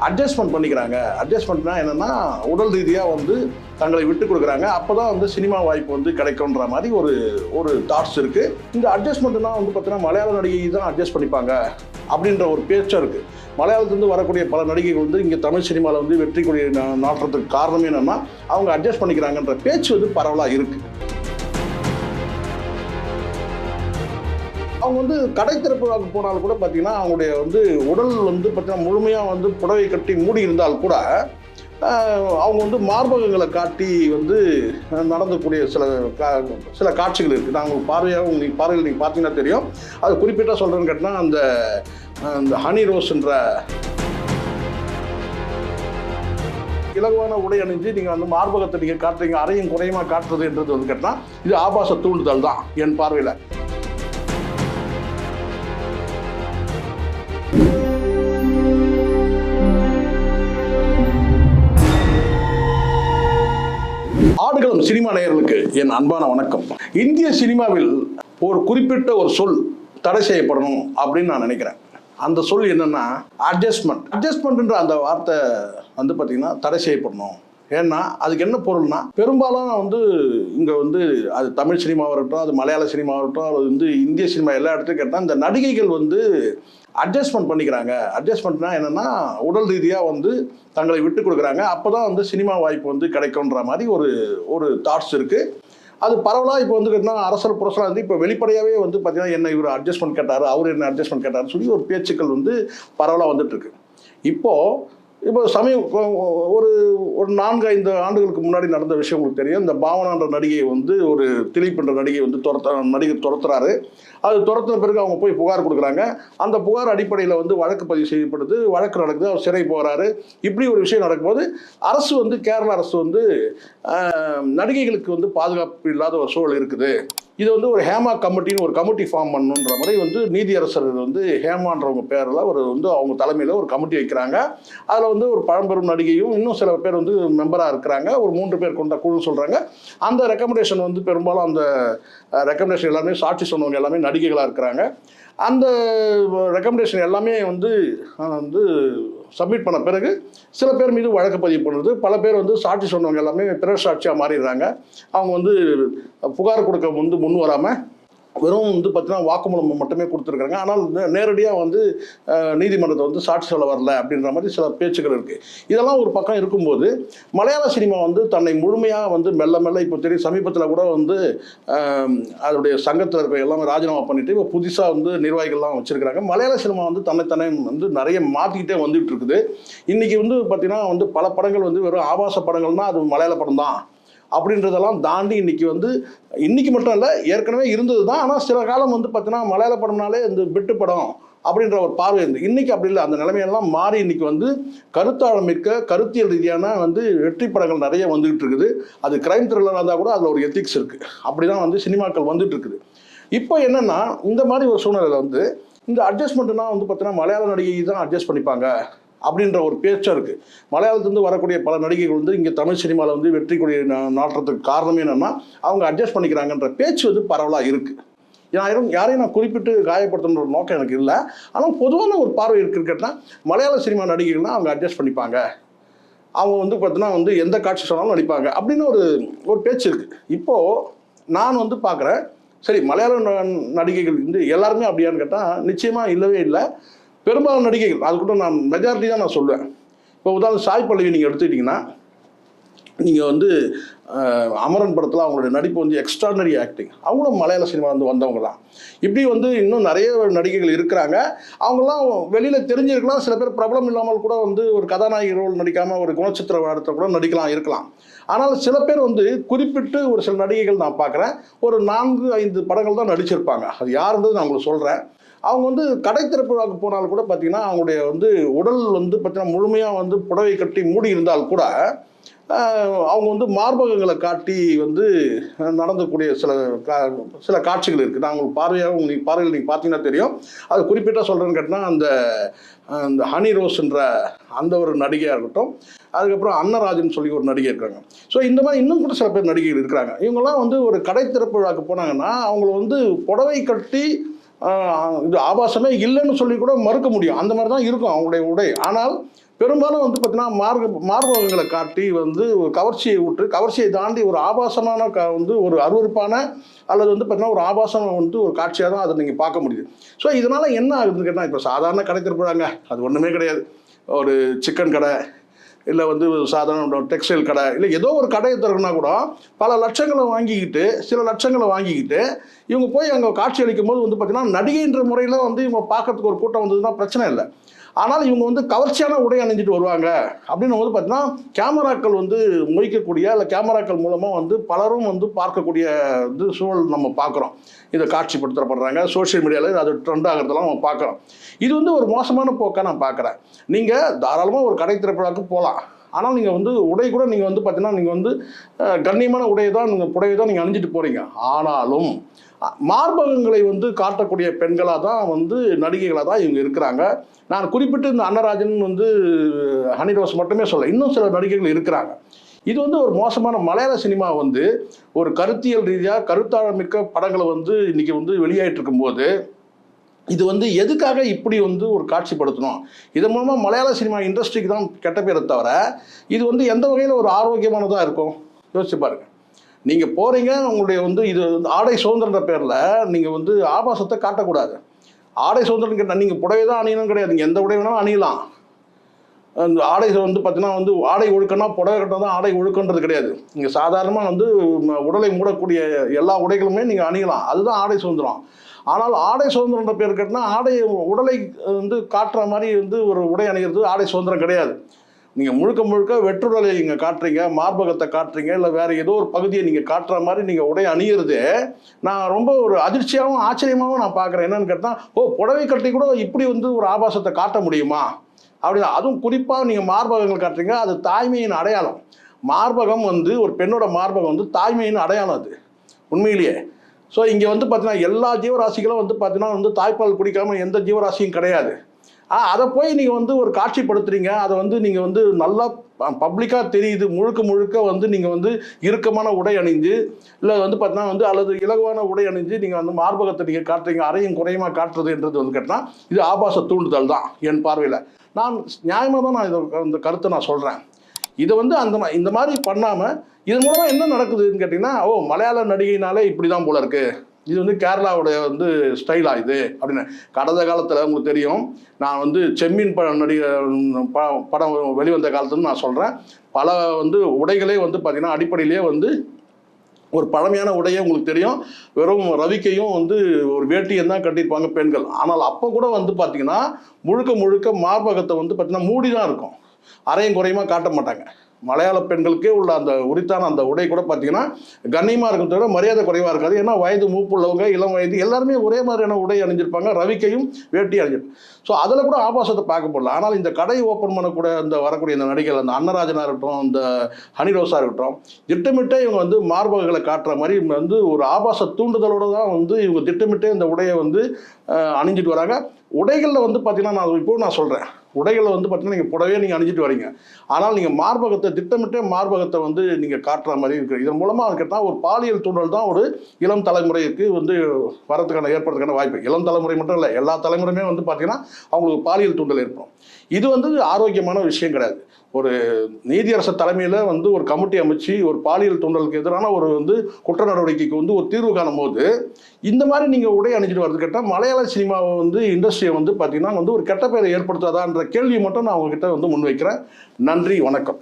Adjustment பண்ணிக்கிறாங்க. அட்ஜஸ்ட்மெண்ட்னா என்னென்னா உடல் ரீதியாக வந்து தங்களை விட்டு கொடுக்குறாங்க. அப்போ தான் வந்து சினிமா வாய்ப்பு வந்து கிடைக்கும்ன்ற மாதிரி ஒரு தாட்ஸ் இருக்குது. இந்த அட்ஜஸ்ட்மெண்ட்னா வந்து பார்த்தீங்கன்னா மலையாள நடிகை தான் அட்ஜஸ்ட் பண்ணிப்பாங்க அப்படின்ற ஒரு பேச்சும் இருக்குது. மலையாளத்துலேருந்து வரக்கூடிய பல நடிகைகள் வந்து இங்கே தமிழ் சினிமாவில் வந்து வெற்றி கொடி நாட்டுறதுக்கு காரணம் என்னென்னா அவங்க அட்ஜஸ்ட் பண்ணிக்கிறாங்கன்ற பேச்சு வந்து பரவலாக இருக்குது. அவங்க வந்து கடை திறப்புக்கு போனாலும் கூட பார்த்தீங்கன்னா அவங்களுடைய வந்து உடல் வந்து பார்த்தீங்கன்னா முழுமையாக வந்து புடவை கட்டி மூடி இருந்தால் கூட அவங்க வந்து மார்பகங்களை காட்டி வந்து நடந்தக்கூடிய சில காட்சிகள் இருக்குது. நான் உங்களுக்கு பார்வையில் நீங்கள் பார்த்தீங்கன்னா தெரியும். அது குறிப்பிட்ட சொல்கிறேன்னு கேட்டால் அந்த ஹனி ரோஸ்ன்ற இலகுவான உடை அணிஞ்சு நீங்கள் வந்து மார்பகத்தை நீங்கள் காட்டுறீங்க, அறையும் குறையுமா காட்டுறதுன்றது வந்து கேட்டால் இது ஆபாச தூண்டுதல் தான் என் பார்வையில். ஆடுகளம் சினிமா நேயர்களுக்கு என் அன்பான வணக்கம். இந்திய சினிமாவில் ஒரு குறிப்பிட்ட ஒரு சொல் தடை செய்யப்படணும் அப்படின்னு நான் நினைக்கிறேன். அந்த சொல் என்னன்னா அட்ஜஸ்ட்மெண்ட்ன்ற அந்த வார்த்தை வந்து பார்த்தீங்கன்னா தடை செய்யப்படணும். ஏன்னா அதுக்கு என்ன பொருள்னா, பெரும்பாலும் வந்து இங்கே வந்து அது தமிழ் சினிமாவாக இருக்கட்டும், அது மலையாள சினிமாவாக இருக்கட்டும், அது வந்து இந்திய சினிமா எல்லா இடத்துலையும் கேட்டால் இந்த நடிகைகள் வந்து அட்ஜஸ்ட்மெண்ட் பண்ணிக்கிறாங்க. அட்ஜஸ்ட்மெண்ட்னா என்னென்னா உடல் ரீதியாக வந்து தங்களை விட்டு கொடுக்குறாங்க. அப்போ தான் வந்து சினிமா வாய்ப்பு வந்து கிடைக்கும்ன்ற மாதிரி ஒரு தாட்ஸ் இருக்குது. அது பரவலாக இப்போ வந்து கேட்டால் அரசல் புரசலாக வந்து இப்போ வெளிப்படையாகவே வந்து பார்த்தீங்கன்னா என்ன இவர் அட்ஜஸ்ட்மெண்ட் கேட்டார், அவர் என்ன அட்ஜஸ்ட்மெண்ட் கேட்டார்னு சொல்லி ஒரு பேச்சுக்கள் வந்து பரவலாக வந்துட்டுருக்கு. இப்போ ஒரு 4-5 ஆண்டுகளுக்கு முன்னாடி நடந்த விஷயம் உங்களுக்கு தெரியும். இந்த பாவனான்ற நடிகை வந்து ஒரு திலீப் என்ற நடிகை வந்து நடிகர் துரத்துறாரு. அது துரத்தின பிறகு அவங்க போய் புகார் கொடுக்குறாங்க. அந்த புகார் அடிப்படையில் வந்து வழக்கு பதிவு செய்யப்படுது, வழக்கு நடக்குது, அவர் சிறை போகிறாரு. இப்படி ஒரு விஷயம் நடக்கும்போது அரசு வந்து கேரள அரசு வந்து நடிகைகளுக்கு வந்து பாதுகாப்பு இல்லாத ஒரு சூழல் இருக்குது. இது வந்து ஒரு ஹேமா கமிட்டின்னு ஒரு கமிட்டி ஃபார்ம் பண்ணணுன்ற மாதிரி வந்து நீதியரசர் வந்து ஹேமான்றவங்க பேரில் அவங்க தலைமையில் ஒரு கமிட்டி வைக்கிறாங்க. அதில் வந்து ஒரு பழம்பெரும் நடிகையும் இன்னும் சில பேர் வந்து மெம்பராக இருக்கிறாங்க. ஒரு 3 பேர் கொண்ட குழு சொல்கிறாங்க. அந்த ரெக்கமெண்டேஷன் வந்து பெரும்பாலும் அந்த ரெக்கமெண்டேஷன் எல்லாமே சாட்சி சொன்னவங்க எல்லாமே நடிகைகளாக இருக்கிறாங்க. அந்த ரெக்கமெண்டேஷன் எல்லாமே வந்து சப்மிட் பண்ண பிறகு சில பேர் மீது வழக்கு பதிவு பண்ணுறது, பல பேர் வந்து சாட்சி சொன்னவங்க எல்லாமே பிறர் சாட்சியாக மாறிடுறாங்க. அவங்க வந்து புகார் கொடுக்க முன் வராமல் வெறும் வந்து பார்த்தீங்கன்னா வாக்குமூலம் மட்டுமே கொடுத்துருக்காங்க. ஆனால் நேரடியாக வந்து நீதிமன்றத்தை வந்து சாட்சி சொல்ல வரல அப்படின்ற மாதிரி சில பேச்சுக்கள் இருக்குது. இதெல்லாம் ஒரு பக்கம் இருக்கும்போது மலையாள சினிமா வந்து தன்னை முழுமையாக வந்து மெல்ல இப்போ தெரியும். சமீபத்தில் கூட வந்து அதோடைய சங்கத்தில் இருக்கிற எல்லாமே ராஜினாமா பண்ணிட்டு இப்போ புதுசாக வந்து நிர்வாகிகள்லாம் வச்சுருக்கிறாங்க. மலையாள சினிமா வந்து தன்னை வந்து நிறைய மாற்றிக்கிட்டே வந்துட்டு இருக்குது. இன்றைக்கி வந்து பார்த்திங்கன்னா வந்து பல படங்கள் வந்து வெறும் ஆபாச படங்கள்னால் அது மலையாள படம் தான் அப்படின்றதெல்லாம் தாண்டி இன்றைக்கி மட்டும் இல்லை, ஏற்கனவே இருந்தது தான். ஆனால் சில காலம் வந்து பார்த்தீங்கன்னா மலையாள படம்னாலே இந்த பிட்டு படம் அப்படின்ற ஒரு பார்வை இருந்து இன்றைக்கி அப்படி இல்லை. அந்த நிலைமையெல்லாம் மாறி இன்றைக்கி வந்து கருத்தாழமிக்க கருத்தியல் ரீதியான வந்து வெற்றி படங்கள் நிறைய வந்துகிட்டு இருக்குது. அது கிரைம் த்ரில்லராக இருந்தால் கூட அதில் ஒரு எத்திக்ஸ் இருக்குது. அப்படி தான் வந்து சினிமாக்கள் வந்துட்டு இருக்குது. இப்போ என்னென்னா இந்த மாதிரி ஒரு சூழ்நிலையில் வந்து இந்த அட்ஜஸ்ட்மெண்ட்னா வந்து பார்த்தீங்கன்னா மலையாள நடிகை தான் அட்ஜஸ்ட் பண்ணிப்பாங்க அப்படின்ற ஒரு பேச்சும் இருக்குது. மலையாளத்துலேருந்து வரக்கூடிய பல நடிகைகள் வந்து இங்கே தமிழ் சினிமாவில் வந்து வெற்றி கொடி நாட்டுறதுக்கு காரணம் என்னென்னா அவங்க அட்ஜஸ்ட் பண்ணிக்கிறாங்கன்ற பேச்சு வந்து பரவலாக இருக்குது. யாரையும் நான் குறிப்பிட்டு காயப்படுத்தணுன்ற ஒரு நோக்கம் எனக்கு இல்லை. ஆனால் பொதுவான ஒரு பார்வை இருக்குன்னா மலையாள சினிமா நடிகைகள்னால் அவங்க அட்ஜஸ்ட் பண்ணிப்பாங்க, அவங்க வந்து பார்த்தீங்கன்னா வந்து எந்த காட்சி சொன்னாலும் நடிப்பாங்க அப்படின்னு ஒரு பேச்சு இருக்குது. இப்போது நான் வந்து பார்க்குறேன், சரி மலையாள நடிகைகள் வந்து எல்லாருமே அப்படியான்னு கேட்டால் நிச்சயமாக இல்லவே இல்லை. பெரும்பாலான நடிகைகள், அது கூட நான் மெஜாரிட்டி தான் நான் சொல்லுவேன். இப்போ உதாரணம் சாய் பல்லவி நீங்கள் எடுத்துக்கிட்டிங்கன்னா, நீங்கள் வந்து அமரன் படத்தில் அவங்களுடைய நடிப்பு வந்து எக்ஸ்ட்ராடனரி ஆக்டிங். அவங்களும் மலையாள சினிமா வந்து வந்தவங்க தான். இப்படி வந்து இன்னும் நிறைய நடிகைகள் இருக்கிறாங்க. அவங்களாம் வெளியில் தெரிஞ்சிருக்கலாம். சில பேர் பிரபலம் இல்லாமல் கூட வந்து ஒரு கதாநாயகி ரோல் நடிக்காமல் ஒரு குணச்சித்திர வேடத்தில் கூட இருக்கலாம். ஆனால் சில பேர் வந்து குறிப்பிட்டு ஒரு சில நடிகைகள் நான் பார்க்குறேன், ஒரு 4-5 படங்கள் தான் நடிச்சிருப்பாங்க. அது யாருன்றது நான் உங்களுக்கு சொல்கிறேன். அவங்க வந்து கடை திறப்புக்கு போனாலும் கூட பார்த்தீங்கன்னா அவங்களுடைய வந்து உடல் வந்து பார்த்தீங்கன்னா முழுமையாக வந்து புடவை கட்டி மூடி இருந்தால் கூட அவங்க வந்து மார்பகங்களை காட்டி வந்து நடந்தக்கூடிய சில காட்சிகள் இருக்குது. நான் உங்களுக்கு பார்வையில் நீங்கள் பார்த்தீங்கன்னா தெரியும். அது குறிப்பிட்ட சொல்கிறேன்னு கேட்டால் அந்த ஹனி ரோஸ்ன்ற அந்த ஒரு நடிகையாக இருக்கட்டும், அதுக்கப்புறம் அன்னராஜன் சொல்லி ஒரு நடிகை இருக்காங்க. ஸோ இந்த மாதிரி இன்னும் கூட சில பேர் நடிகைகள் இருக்கிறாங்க. இவங்கெல்லாம் வந்து ஒரு கடை திறப்பு விழாக்கு போனாங்கன்னா அவங்கள வந்து புடவை கட்டி இது ஆபாசமே இல்லைன்னு சொல்லி கூட மறுக்க முடியும். அந்த மாதிரி தான் இருக்கும் அவங்களுடைய உடை. ஆனால் பெரும்பாலும் வந்து பார்த்தீங்கன்னா மார்பகங்களை காட்டி வந்து ஒரு கவர்ச்சியை விட்டு கவர்ச்சியை தாண்டி ஒரு ஆபாசமான வந்து ஒரு அருவருப்பான அல்லது வந்து பார்த்தீங்கன்னா ஒரு ஆபாசம் வந்து ஒரு காட்சியாக தான் அதை நீங்கள் பார்க்க முடியுது. ஸோ இதனால் என்ன ஆகுதுன்னு கேட்டால், இப்போ சாதாரண கடை திறப்புறாங்க, அது ஒன்றுமே கிடையாது. ஒரு சிக்கன் கடை, இல்லை வந்து சாதாரண டெக்ஸ்டைல் கடை, இல்லை ஏதோ ஒரு கடையை திறக்குனா கூட பல லட்சங்களை வாங்கிக்கிட்டு, சில லட்சங்களை வாங்கிக்கிட்டு இவங்க போய் அங்கே காட்சி அளிக்கும் போது வந்து பார்த்தீங்கன்னா நடிகைன்ற முறையில் வந்து இவங்க பார்க்கறதுக்கு ஒரு கூட்டம் வந்ததுன்னா பிரச்சனை இல்லை. ஆனால் இவங்க வந்து கவர்ச்சியான உடை அணிஞ்சிட்டு வருவாங்க அப்படின்னு வந்து பார்த்தீங்கன்னா கேமராக்கள் வந்து மொய்க்கக்கூடிய, இல்லை கேமராக்கள் மூலமாக வந்து பலரும் வந்து பார்க்கக்கூடிய இது சூழல் நம்ம பார்க்குறோம். இதை காட்சிப்படுத்தப்படுறாங்க சோஷியல் மீடியாவில், அது ட்ரெண்ட் ஆகிறதெல்லாம் நம்ம பார்க்குறோம். இது வந்து ஒரு மோசமான போக்காக நான் பார்க்குறேன். நீங்கள் தாராளமாக ஒரு கடை திரைப்படாக்கு போகலாம், ஆனால் நீங்கள் வந்து உடை கூட நீங்கள் வந்து பார்த்தீங்கன்னா நீங்கள் வந்து கண்ணியமான உடையை தான் நீங்கள் புடையை தான் நீங்கள் அணிஞ்சிட்டு போகிறீங்க. ஆனாலும் மார்பகங்களை வந்து காட்டக்கூடிய பெண்களாக தான் வந்து நடிகைகளாக தான் இவங்க இருக்கிறாங்க. நான் குறிப்பிட்டு இந்த அன்னராஜன் வந்து ஹனி ரோஸ் மட்டுமே சொல்ல, இன்னும் சில நடிகைகள் இருக்கிறாங்க. இது வந்து ஒரு மோசமான மலையாள சினிமா வந்து ஒரு கருத்தியல் ரீதியாக கருத்தாழமிக்க படங்களை வந்து இன்றைக்கி வந்து வெளியாகிட்டு இருக்கும்போது இது வந்து எதுக்காக இப்படி வந்து ஒரு காட்சிப்படுத்தணும்? இதன் மூலமாக மலையாள சினிமா இண்டஸ்ட்ரிக்கு தான் கெட்ட பேரை தவிர இது வந்து எந்த வகையில் ஒரு ஆரோக்கியமானதாக இருக்கும்? யோசிச்சு பாருங்க. நீங்கள் போகிறீங்க, உங்களுடைய வந்து இது ஆடை சுதந்திரன்ற பேரில் நீங்கள் வந்து ஆபாசத்தை காட்டக்கூடாது. ஆடை சுதந்திரம் கேட்டால் நீங்கள் புடவை தான் அணியணும் கிடையாது, நீங்கள் எந்த உடை வேணாலும் அணியலாம். அந்த ஆடை வந்து பார்த்தீங்கன்னா வந்து ஆடை ஒழுக்கம்னா புடவை கட்டம் தான் ஆடை ஒழுக்கன்றது கிடையாது. நீங்கள் சாதாரணமாக வந்து உடலை மூடக்கூடிய எல்லா உடைகளுமே நீங்கள் அணியலாம், அதுதான் ஆடை சுதந்திரம். ஆனால் ஆடை சுதந்திரன்ற பேர் கேட்டால் ஆடை உடலை வந்து காட்டுற மாதிரி வந்து ஒரு உடை அணிகிறது ஆடை சுதந்திரம் கிடையாது. நீங்கள் முழுக்க முழுக்க வெற்றுடலை நீங்கள் காட்டுறீங்க, மார்பகத்தை காட்டுறீங்க, இல்லை வேறு ஏதோ ஒரு பகுதியை நீங்கள் காட்டுற மாதிரி நீங்கள் உடை அணியிறது நான் ரொம்ப ஒரு அதிர்ச்சியாகவும் ஆச்சரியமாகவும் நான் பார்க்குறேன். என்னன்னு கேட்டால், புடவை கட்டி கூட இப்படி வந்து ஒரு ஆபாசத்தை காட்ட முடியுமா அப்படின்னா, அதுவும் குறிப்பாக நீங்கள் மார்பகங்கள் காட்டுறீங்க, அது தாய்மையின் அடையாளம். மார்பகம் வந்து ஒரு பெண்ணோட மார்பகம் வந்து தாய்மையின் அடையாளம், அது உண்மையிலேயே. ஸோ இங்கே வந்து பார்த்தீங்கன்னா எல்லா ஜீவராசிகளும் வந்து பார்த்தீங்கன்னா வந்து தாய்ப்பால் குடிக்காமல் எந்த ஜீவராசியும் கிடையாது. அதை போய் நீங்கள் வந்து ஒரு காட்சிப்படுத்துறீங்க, அதை வந்து நீங்கள் வந்து நல்லா பப்ளிக்காக தெரியுது, முழுக்க முழுக்க வந்து நீங்கள் வந்து இறுக்கமான உடை அணிஞ்சு, இல்லை வந்து பார்த்தீங்கன்னா வந்து அல்லது இலகுவான உடை அணிஞ்சு நீங்கள் வந்து மார்பகத்தை நீங்கள் காட்டுறீங்க, அறையும் குறையமாக காட்டுறதுன்றது வந்து கேட்டால் இது ஆபாச தூண்டுதல் தான் என் பார்வையில். நான் நியாயமாக தான் நான் இந்த கருத்தை நான் சொல்கிறேன். இதை வந்து இந்த மாதிரி பண்ணாமல் இதன் மூலமாக என்ன நடக்குதுன்னு கேட்டிங்கன்னா, மலையாள நடிகைனாலே இப்படி தான் போல இருக்குது, இது வந்து கேரளாவுடைய வந்து ஸ்டைலாக இது அப்படின்னு. கடந்த காலத்தில் உங்களுக்கு தெரியும், நான் வந்து செம்மீன் படம் வெளிவந்த காலத்துன்னு நான் சொல்கிறேன். பல வந்து உடைகளே வந்து பார்த்திங்கன்னா அடிப்படையிலேயே வந்து ஒரு பழமையான உடையே உங்களுக்கு தெரியும், வெறும் ரவிக்கையும் வந்து ஒரு வேட்டியும் தான் கட்டியிருப்பாங்க பெண்கள். ஆனால் அப்போ கூட வந்து பார்த்திங்கன்னா முழுக்க முழுக்க மார்பகத்தை வந்து பார்த்திங்கன்னா மூடி தான் இருக்கும், அரையும் குறையுமா காட்ட மாட்டாங்க. மலையாள பெண்களுக்கே உள்ள அந்த உரித்தான அந்த உடை கூட பார்த்தீங்கன்னா கண்ணியமாக இருக்கிறத விட மரியாதை குறைவாக இருக்காது. ஏன்னா வயது மூப்புள்ளவங்க, இளம் வயது எல்லாருமே ஒரே மாதிரியான உடை அணிஞ்சிருப்பாங்க, ரவிக்கையும் வேட்டி அணிஞ்சிருப்பாங்க. ஸோ அதில் கூட ஆபாசத்தை பார்க்க போடல. ஆனால் இந்த கடை ஓப்பன் பண்ணக்கூட இந்த வரக்கூடிய இந்த நடிகைகள், அந்த அன்னராஜனாக இருக்கட்டும், இந்த ஹனி ரோஸாக இருக்கட்டும், திட்டமிட்டே இவங்க வந்து மார்பகங்களை காட்டுற மாதிரி வந்து ஒரு ஆபாச தூண்டுதலோடு தான் வந்து இவங்க திட்டமிட்டே இந்த உடையை வந்து அணிஞ்சிட்டு வராங்க. உடைகளில் வந்து பார்த்தீங்கன்னா நான் சொல்கிறேன், உடைகளில் வந்து பார்த்தீங்கன்னா நீங்கள் புடவையே நீங்கள் அணிஞ்சிட்டு வரீங்க, ஆனால் நீங்கள் மார்பகத்தை திட்டமிட்டே மார்பகத்தை வந்து நீங்கள் காட்டுற மாதிரி இருக்குது. இதன் மூலமாக அது கேட்டால் ஒரு பாலியல் தூண்டல் தான் ஒரு இளம் தலைமுறைக்கு வந்து வரதுக்கான ஏற்படுறதுக்கான வாய்ப்பு. இளம் தலைமுறை மட்டும் இல்லை, எல்லா தலைமுறையுமே வந்து பார்த்தீங்கன்னா அவங்களுக்கு பாலியல் தூண்டல் ஏற்படும். இது வந்து ஆரோக்கியமான விஷயம் கிடையாது. ஒரு நீதியரசர் தலைமையில் வந்து ஒரு கமிட்டி அமைச்சு ஒரு பாலியல் தூண்டலுக்கு எதிரான ஒரு வந்து குற்ற நடவடிக்கைக்கு வந்து ஒரு தீர்வு காணும் போது இந்த மாதிரி நீங்கள் உடை அணிஞ்சிட்டு வரது கேட்டால் மலையாள சினிமாவை வந்து இண்டஸ்ட்ரியை வந்து பார்த்தீங்கன்னா வந்து ஒரு கெட்ட பேரை ஏற்படுத்தாதான்ற கேள்வியை மட்டும் நான் உங்ககிட்ட வந்து முன்வைக்கிறேன். நன்றி, வணக்கம்.